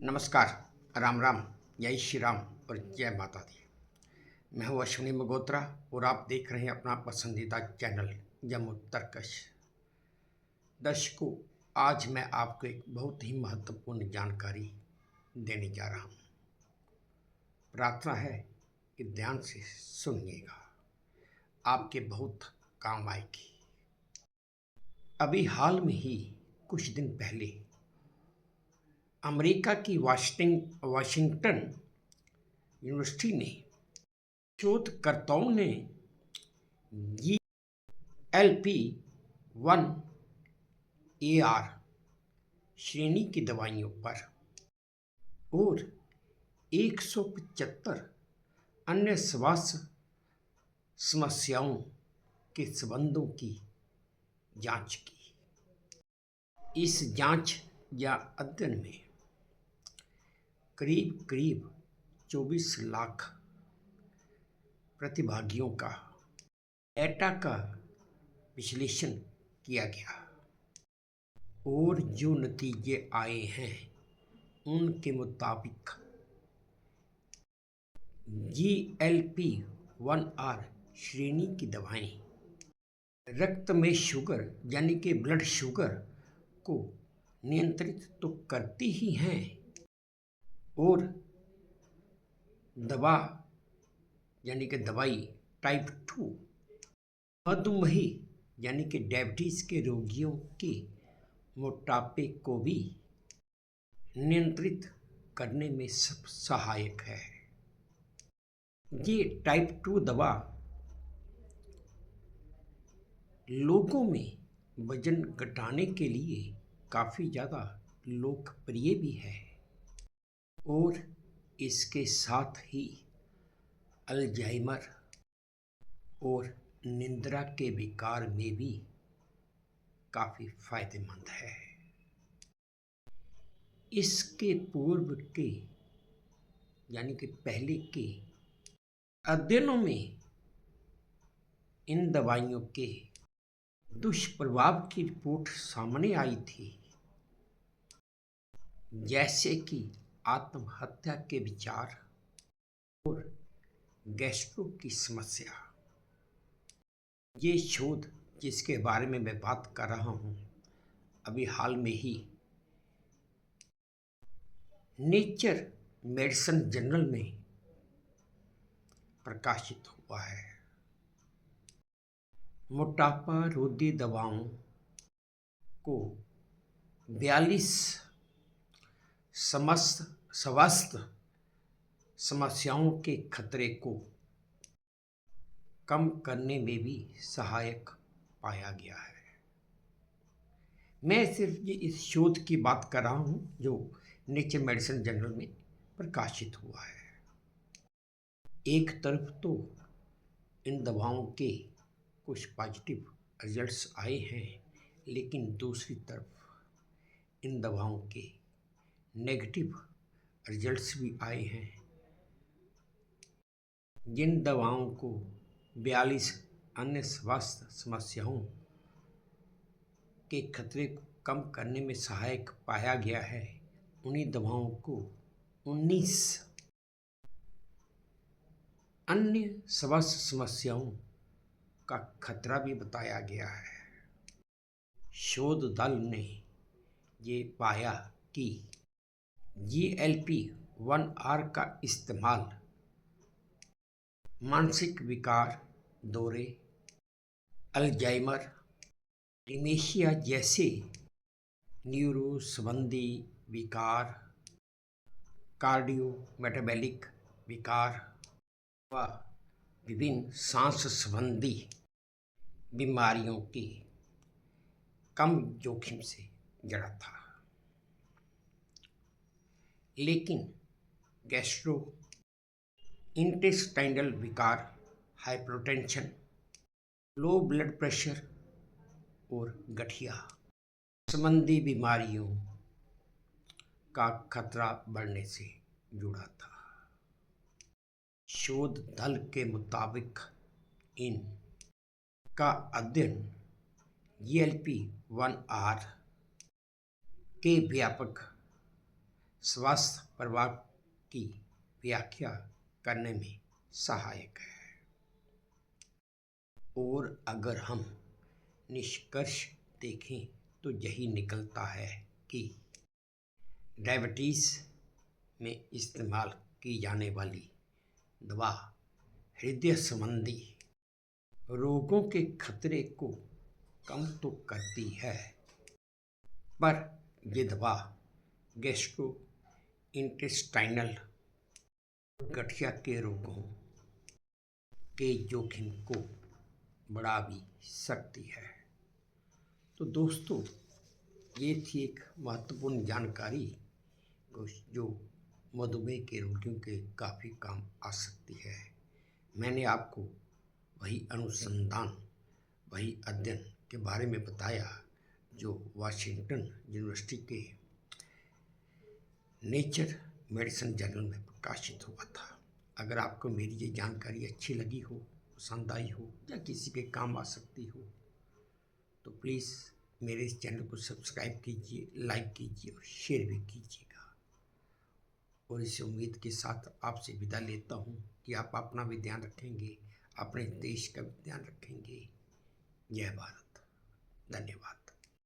नमस्कार, राम राम, जय श्री राम और जय माता दी। मैं हूँ अश्विनी मगोत्रा और आप देख रहे हैं अपना पसंदीदा चैनल जम्मू तर्कश। दर्शकों, आज मैं आपको एक बहुत ही महत्वपूर्ण जानकारी देने जा रहा हूँ। प्रार्थना है कि ध्यान से सुनिएगा, आपके बहुत काम आएगी। अभी हाल में ही कुछ दिन पहले अमेरिका की वाशिंगटन यूनिवर्सिटी ने शोधकर्ताओं ने GLP-1 AR श्रेणी की दवाइयों पर और 175 अन्य स्वास्थ्य समस्याओं के संबंधों की जांच की। इस जांच या अध्ययन में करीब करीब 24 लाख प्रतिभागियों का डेटा का विश्लेषण किया गया और जो नतीजे आए हैं उनके मुताबिक GLP-1R श्रेणी की दवाएं रक्त में शुगर यानी कि ब्लड शुगर को नियंत्रित तो करती ही हैं और दवाई टाइप 2 मधुमेही यानी कि डायबिटीज के रोगियों के मोटापे को भी नियंत्रित करने में सहायक है। ये टाइप 2 दवा लोगों में वजन घटाने के लिए काफ़ी ज़्यादा लोकप्रिय भी है और इसके साथ ही अल्जाइमर और निद्रा के विकार में भी काफ़ी फायदेमंद है। इसके पूर्व के यानी कि पहले के अध्ययनों में इन दवाइयों के दुष्प्रभाव की रिपोर्ट सामने आई थी, जैसे कि आत्महत्या के विचार और गैस्ट्रो की समस्या। ये शोध जिसके बारे में मैं बात कर रहा हूँ अभी हाल में ही नेचर मेडिसिन जर्नल में प्रकाशित हुआ है। मोटापा रोधी दवाओं को 42 स्वास्थ्य समस्याओं के खतरे को कम करने में भी सहायक पाया गया है। मैं सिर्फ ये इस शोध की बात कर रहा हूँ जो नेचर मेडिसिन जर्नल में प्रकाशित हुआ है। एक तरफ तो इन दवाओं के कुछ पॉजिटिव रिजल्ट्स आए हैं, लेकिन दूसरी तरफ इन दवाओं के नेगेटिव रिजल्ट्स भी आए हैं। जिन दवाओं को 42 अन्य स्वास्थ्य समस्याओं के खतरे को कम करने में सहायक पाया गया है, उन्हीं दवाओं को 19 अन्य स्वास्थ्य समस्याओं का खतरा भी बताया गया है। शोध दल ने ये पाया कि GLP-1R का इस्तेमाल मानसिक विकार, दौरे, अल्जाइमर, डिमेंशिया जैसे न्यूरो संबंधी विकार, कार्डियोमेटाबॉलिक विकार व विभिन्न सांस संबंधी बीमारियों के कम जोखिम से जुड़ा था। लेकिन गैस्ट्रो इंटेस्टाइनल विकार, हाइपरटेंशन, लो ब्लड प्रेशर और गठिया संबंधी बीमारियों का खतरा बढ़ने से जुड़ा था। शोध दल के मुताबिक इन का अध्ययन GLP-1R के व्यापक स्वास्थ्य प्रभाव की व्याख्या करने में सहायक है। और अगर हम निष्कर्ष देखें तो यही निकलता है कि डायबिटीज़ में इस्तेमाल की जाने वाली दवा हृदय संबंधी रोगों के खतरे को कम तो करती है, पर ये दवा गैस्ट्रोइंटेस्टाइनल गठिया के रोगों के जोखिम को बढ़ा भी सकती है। तो दोस्तों, ये थी एक महत्वपूर्ण जानकारी जो मधुमेह के रोगियों के काफ़ी काम आ सकती है। मैंने आपको वही अनुसंधान, वही अध्ययन के बारे में बताया जो वाशिंगटन यूनिवर्सिटी के नेचर मेडिसिन जर्नल में प्रकाशित हुआ था। अगर आपको मेरी ये जानकारी अच्छी लगी हो, पसंद आई हो या किसी के काम आ सकती हो तो प्लीज़ मेरे इस चैनल को सब्सक्राइब कीजिए, लाइक कीजिए और शेयर भी कीजिएगा। और इस उम्मीद के साथ आपसे विदा लेता हूँ कि आप अपना भी ध्यान रखेंगे, अपने देश का भी ध्यान रखेंगे। जय भारत। धन्यवाद।